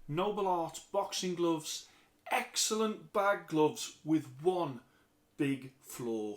Noble Art boxing gloves, excellent bag gloves with one big flaw.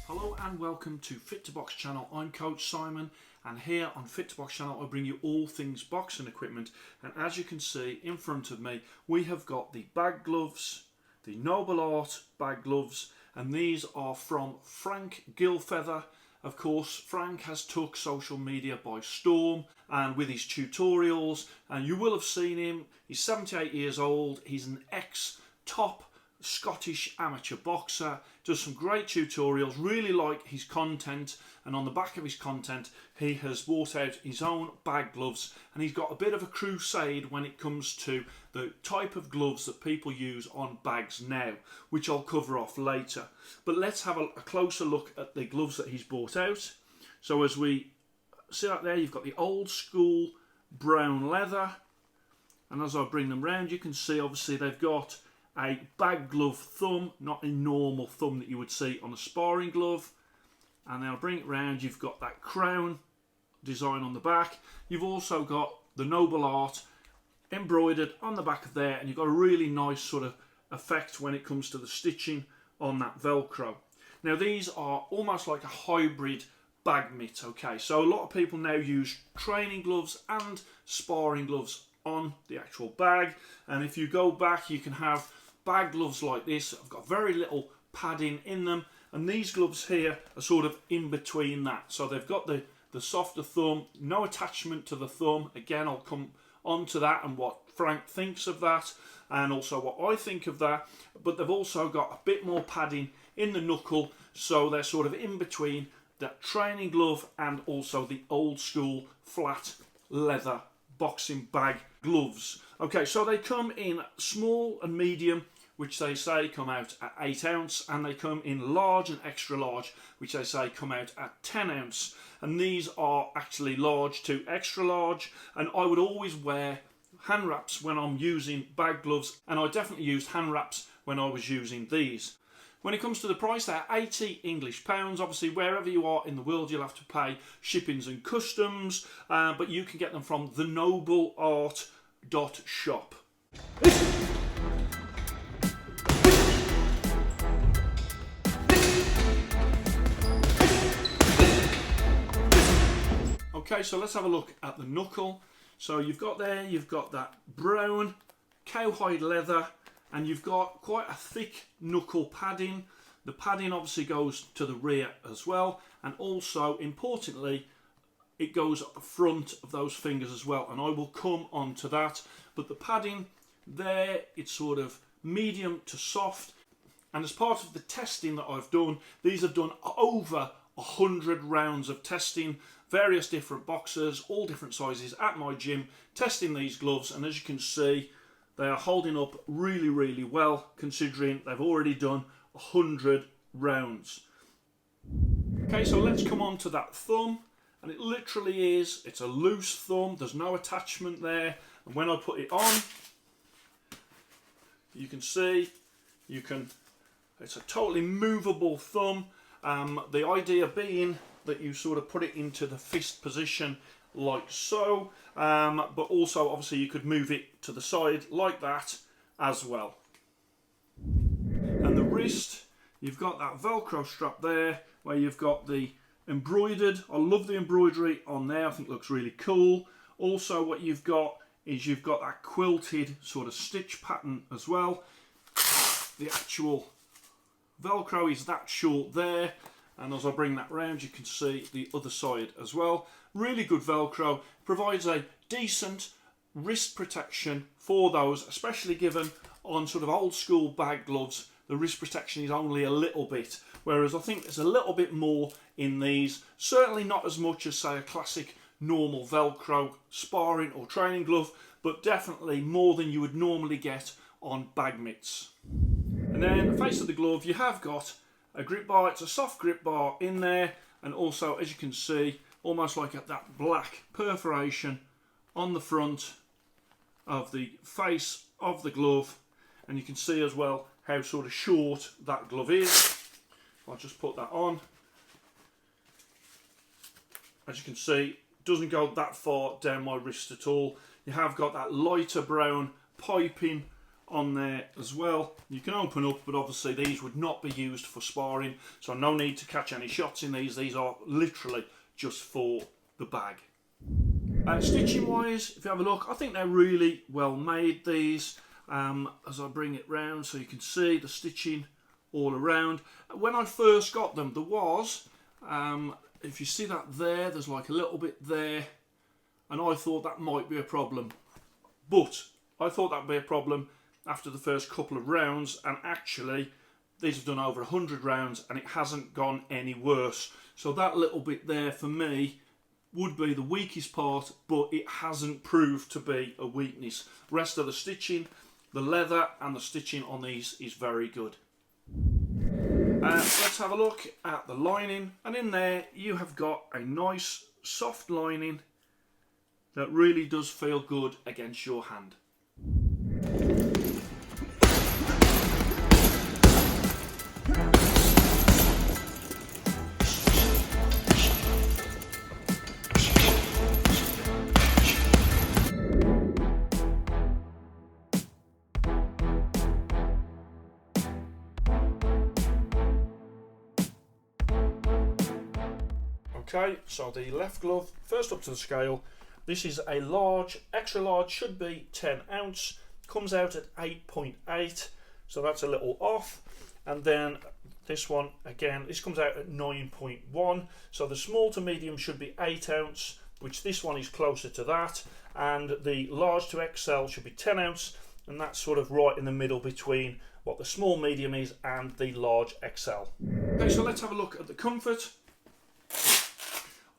Hello and welcome to Fit to Box channel. I'm Coach Simon, and here on Fit to Box channel I bring you all things boxing equipment. And as you can see in front of me, we have got the bag gloves, the Noble Art bag gloves, and these are from Frank Gilfeather. Of course, Frank has took social media by storm and with his tutorials, and you will have seen him. He's 78 years old. He's an ex-top Scottish amateur boxer, does some great tutorials, really like his content, and on the back of his content he has brought out his own bag gloves, and he's got a bit of a crusade when it comes to the type of gloves that people use on bags now, which I'll cover off later. But let's have a closer look at the gloves that he's brought out. So as we see that there, you've got the old school brown leather, and as I bring them round you can see obviously they've got a bag glove thumb, not a normal thumb that you would see on a sparring glove. And then I'll bring it round, you've got that crown design on the back. You've also got the Noble Art embroidered on the back of there, and you've got a really nice sort of effect when it comes to the stitching on that Velcro. Now these are almost like a hybrid bag mitt, okay? So a lot of people now use training gloves and sparring gloves on the actual bag, and if you go back you can have bag gloves like this. I've got very little padding in them, and these gloves here are sort of in between that. So they've got the softer thumb, no attachment to the thumb. Again, I'll come on to that and what Frank thinks of that, and also what I think of that. But they've also got a bit more padding in the knuckle, so they're sort of in between that training glove and also the old school flat leather boxing bag gloves. Okay, so they come in small and medium, which they say come out at 8 ounce, and they come in large and extra large, which they say come out at 10 ounce. And these are actually large to extra large, and I would always wear hand wraps when I'm using bag gloves, and I definitely used hand wraps when I was using these. When it comes to the price, they're 80 English pounds. Obviously, wherever you are in the world, you'll have to pay shippings and customs, but you can get them from thenobleart.shop. Okay, so let's have a look at the knuckle. So you've got that brown cowhide leather, and you've got quite a thick knuckle padding. The padding obviously goes to the rear as well, and also importantly it goes at the front of those fingers as well, and I will come on to that. But the padding there, it's sort of medium to soft, and as part of the testing that I've done, these have done over 100 rounds of testing, various different boxers, all different sizes at my gym, testing these gloves, and as you can see they are holding up really, really well, considering they've already done 100 rounds. Okay, so let's come on to that thumb, and it literally is, it's a loose thumb, there's no attachment there, and when I put it on, you can see, it's a totally movable thumb. The idea being that you sort of put it into the fist position like so, but also obviously you could move it to the side like that as well. And the wrist, you've got that Velcro strap there where you've got the embroidered. I love the embroidery on there, I think it looks really cool. Also what you've got is you've got that quilted sort of stitch pattern as well. The actual Velcro is that short there, and as I bring that round you can see the other side as well. Really good Velcro, provides a decent wrist protection for those, especially given on sort of old school bag gloves the wrist protection is only a little bit, whereas I think there's a little bit more in these. Certainly not as much as say a classic normal Velcro sparring or training glove, but definitely more than you would normally get on bag mitts. And then the face of the glove, you have got a grip bar. It's a soft grip bar in there, and also as you can see almost like that black perforation on the front of the face of the glove. and you can see as well how sort of short that glove is. I'll just put that on. As you can see, it doesn't go that far down my wrist at all. You have got that lighter brown piping on there as well. You can open up, but obviously these would not be used for sparring, so no need to catch any shots in these. These are literally just for the bag. Stitching wise, if you have a look, I think they're really well made, these. As I bring it round so you can see the stitching all around. When I first got them, there was, if you see that there, there's like a little bit there, and I thought that might be a problem. But I thought that'd be a problem after the first couple of rounds, and actually these have done over 100 rounds and it hasn't gone any worse. So that little bit there for me would be the weakest part, but it hasn't proved to be a weakness. The rest of the stitching, the leather and the stitching on these is very good. Let's have a look at the lining, and in there you have got a nice soft lining that really does feel good against your hand. Okay, so the left glove, first up to the scale. This is a large, extra large, should be 10 ounce, comes out at 8.8, so that's a little off. And then this one, again, this comes out at 9.1, so the small to medium should be 8 ounce, which this one is closer to that, and the large to XL should be 10 ounce, and that's sort of right in the middle between what the small medium is and the large XL. Okay, so let's have a look at the comfort.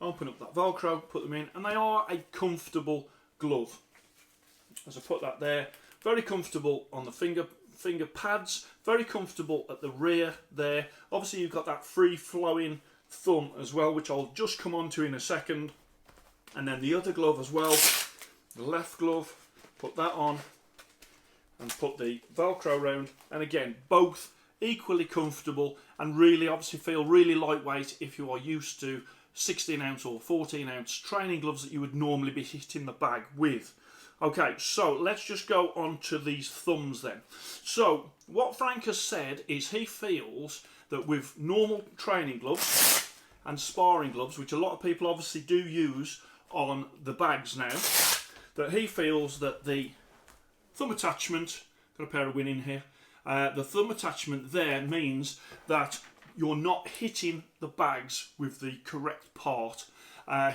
Open up that Velcro, put them in, and they are a comfortable glove. As I put that there, very comfortable on the finger pads, very comfortable at the rear there. Obviously you've got that free flowing thumb as well, which I'll just come on to in a second. And then the other glove as well, the left glove, put that on and put the Velcro around, and again both equally comfortable and really obviously feel really lightweight if you are used to 16 ounce or 14 ounce training gloves that you would normally be hitting the bag with. Okay, so let's just go on to these thumbs then. So what Frank has said is he feels that with normal training gloves and sparring gloves, which a lot of people obviously do use on the bags now, that he feels that the thumb attachment, got a pair of Win in here, the thumb attachment there means that you're not hitting the bags with the correct part. I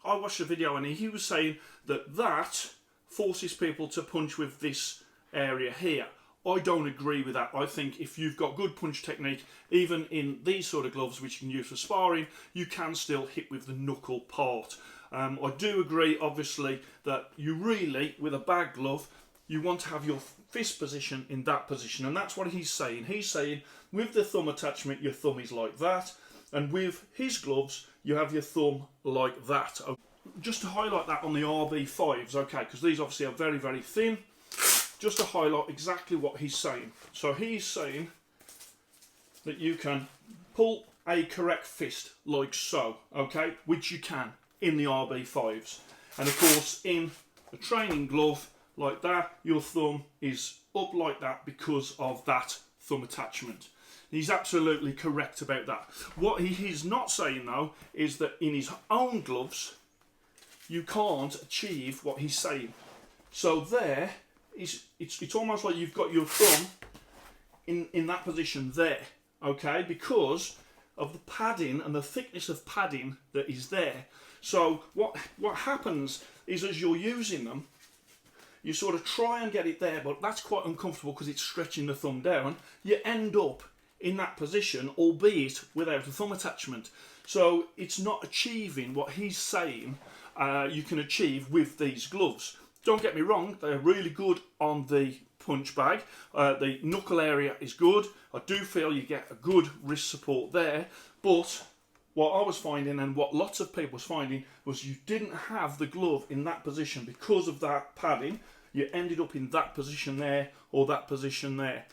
watched a video and he was saying that forces people to punch with this area here. I don't agree with that. I think if you've got good punch technique, even in these sort of gloves which you can use for sparring, you can still hit with the knuckle part. I do agree obviously that you really, with a bag glove, you want to have your fist position in that position, and that's what he's saying. He's saying with the thumb attachment your thumb is like that, and with his gloves you have your thumb like that. Just to highlight that on the RB5s, okay, because these obviously are very, very thin, just to highlight exactly what he's saying. So he's saying that you can pull a correct fist like so, okay, which you can in the RB5s, and of course in a training glove like that, your thumb is up like that because of that thumb attachment. He's absolutely correct about that. What he is not saying though is that in his own gloves you can't achieve what he's saying. So there is, it's almost like you've got your thumb in that position there, okay, because of the padding and the thickness of padding that is there. So what happens is as you're using them, you sort of try and get it there, but that's quite uncomfortable because it's stretching the thumb down. You end up in that position, albeit without a thumb attachment. So it's not achieving what he's saying you can achieve with these gloves. Don't get me wrong, they're really good on the punch bag. The knuckle area is good. I do feel you get a good wrist support there, but what I was finding and what lots of people was finding was you didn't have the glove in that position because of that padding. you ended up in that position there or that position there.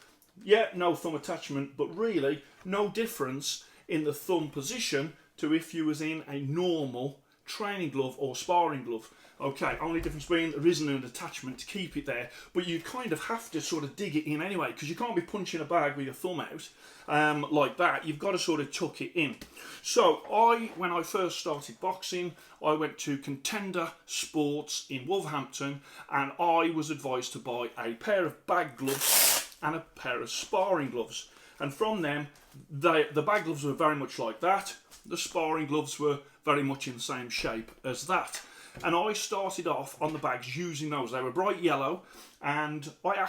Yeah, no thumb attachment, but really no difference in the thumb position to if you was in a normal training glove or sparring glove. Okay, only difference being there isn't an attachment to keep it there, but you kind of have to sort of dig it in anyway, because you can't be punching a bag with your thumb out like that. You've got to sort of tuck it in. So when I first started boxing, I went to Contender Sports in Wolverhampton, and I was advised to buy a pair of bag gloves and a pair of sparring gloves. And from them, the bag gloves were very much like that. The sparring gloves were very much in the same shape as that. And I started off on the bags using those. They were bright yellow, and I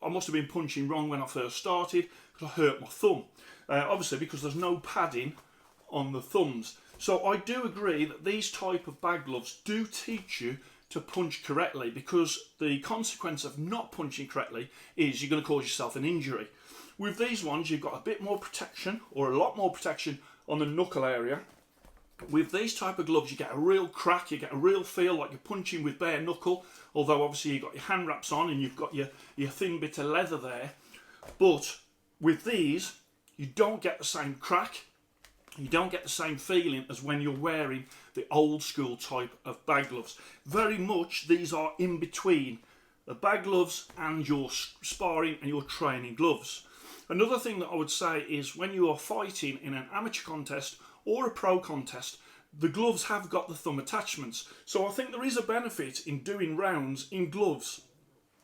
must have been punching wrong when I first started because I hurt my thumb. Obviously because there's no padding on the thumbs. So I do agree that these type of bag gloves do teach you to punch correctly, because the consequence of not punching correctly is you're going to cause yourself an injury. With these ones, you've got a bit more protection, or a lot more protection on the knuckle area. With these type of gloves, you get a real crack, you get a real feel like you're punching with bare knuckle, although obviously you've got your hand wraps on and you've got your thin bit of leather there. But with these, you don't get the same crack, you don't get the same feeling as when you're wearing the old school type of bag gloves. Very much these are in between the bag gloves and your sparring and your training gloves. Another thing that I would say is when you are fighting in an amateur contest or a pro contest, the gloves have got the thumb attachments. So I think there is a benefit in doing rounds in gloves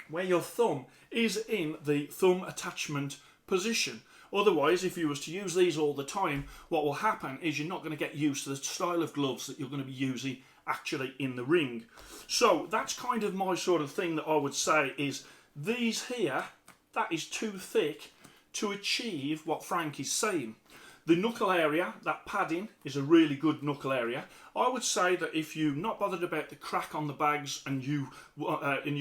where your thumb is in the thumb attachment position. Otherwise, if you was to use these all the time, what will happen is you're not going to get used to the style of gloves that you're going to be using actually in the ring. So that's kind of my sort of thing that I would say is these here, that is too thick to achieve what Frank is saying. The knuckle area, that padding, is a really good knuckle area. I would say that if you're not bothered about the crack on the bags and you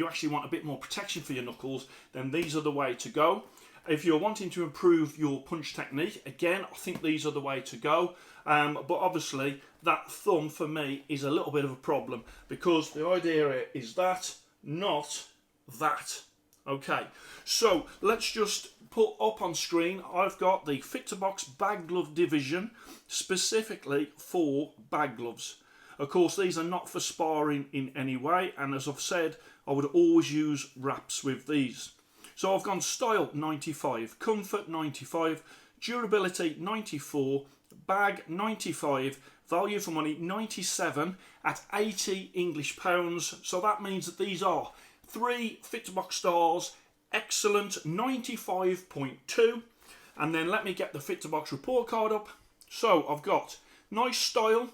actually want a bit more protection for your knuckles, then these are the way to go. If you're wanting to improve your punch technique, again, I think these are the way to go. But obviously, that thumb for me is a little bit of a problem, because the idea is that, not that. Okay, so let's just put up on screen, I've got the Fit to Box bag glove division specifically for bag gloves. Of course, these are not for sparring in any way, and as I've said, I would always use wraps with these. So I've gone style 95, comfort 95, durability 94, bag 95, value for money 97 at 80 English pounds. So that means that these are 3 Fit to Box stars, excellent 95.2. And then let me get the Fit to Box report card up. So I've got nice style,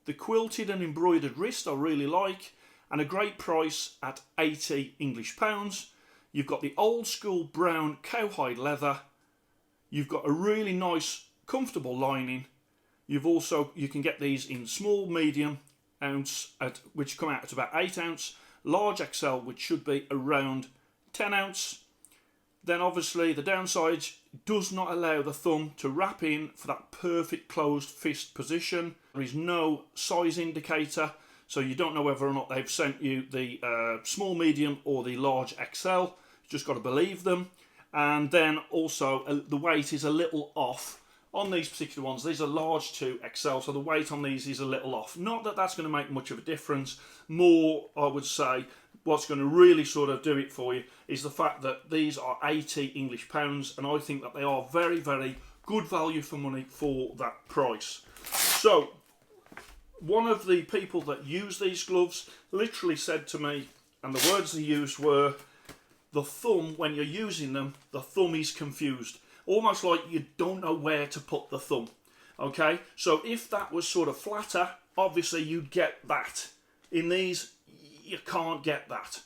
the quilted and embroidered wrist I really like, and a great price at 80 English pounds. You've got the old school brown cowhide leather. You've got a really nice comfortable lining. You can get these in small, medium ounce, which come out at about 8 ounce, large XL, which should be around 10 ounce. Then obviously the downside does not allow the thumb to wrap in for that perfect closed fist position. There is no size indicator, so you don't know whether or not they've sent you the small, medium or the large XL. You just got to believe them. And then also the weight is a little off on these particular ones. These are large to XL, so the weight on these is a little off. Not that that's going to make much of a difference. More, I would say, what's going to really sort of do it for you is the fact that these are 80 English pounds, and I think that they are very, very good value for money for that price. So one of the people that use these gloves literally said to me, and the words they used were, the thumb, when you're using them, the thumb is confused. Almost like you don't know where to put the thumb. Okay, so if that was sort of flatter, obviously you'd get that. In these, you can't get that.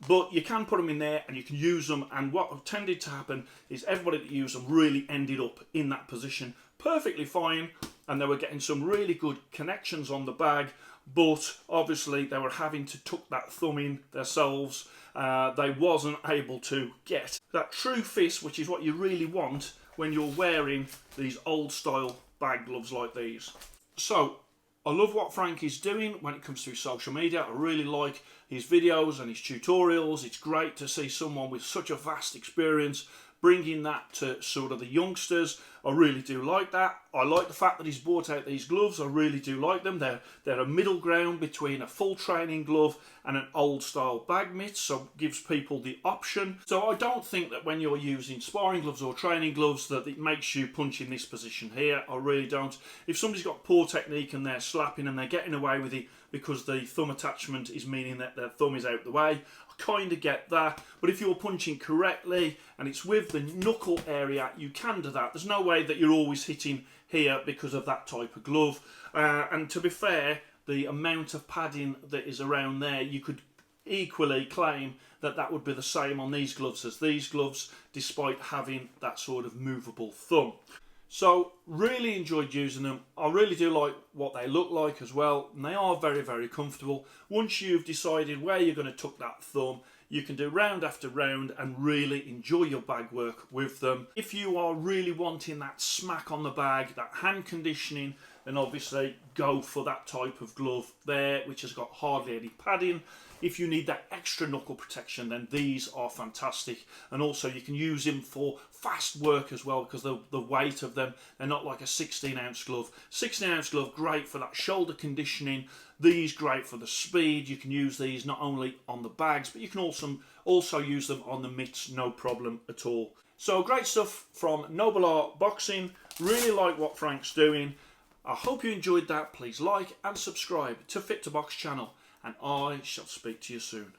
But you can put them in there and you can use them, and what tended to happen is everybody that used them really ended up in that position perfectly fine, and they were getting some really good connections on the bag, but obviously they were having to tuck that thumb in themselves. They wasn't able to get that true fist, which is what you really want when you're wearing these old style bag gloves like these. So I love what Frank is doing when it comes to social media. I really like his videos and his tutorials. It's great to see someone with such a vast experience bringing that to sort of the youngsters. I really do like that. I like the fact that he's brought out these gloves. I really do like them. They're a middle ground between a full training glove and an old style bag mitt, so it gives people the option. So I don't think that when you're using sparring gloves or training gloves that it makes you punch in this position here. I really don't. If somebody's got poor technique and they're slapping and they're getting away with it because the thumb attachment is meaning that their thumb is out the way, kind of get that. But if you're punching correctly and it's with the knuckle area, you can do that. There's no way that you're always hitting here because of that type of glove. And to be fair, the amount of padding that is around there, you could equally claim that that would be the same on these gloves as these gloves, despite having that sort of movable thumb. So really enjoyed using them. I really do like what they look like as well, and they are very, very comfortable. Once you've decided where you're going to tuck that thumb, you can do round after round and really enjoy your bag work with them. If you are really wanting that smack on the bag, that hand conditioning, then obviously go for that type of glove there, which has got hardly any padding. If you need that extra knuckle protection, then these are fantastic. And also you can use them for fast work as well, because the weight of them, they're not like a 16-ounce glove. 16-ounce glove, great for that shoulder conditioning. These great for the speed. You can use these not only on the bags, but you can also use them on the mitts, no problem at all. So great stuff from Noble Art Boxing. Really like what Frank's doing. I hope you enjoyed that. Please like and subscribe to Fit to Box channel, and I shall speak to you soon.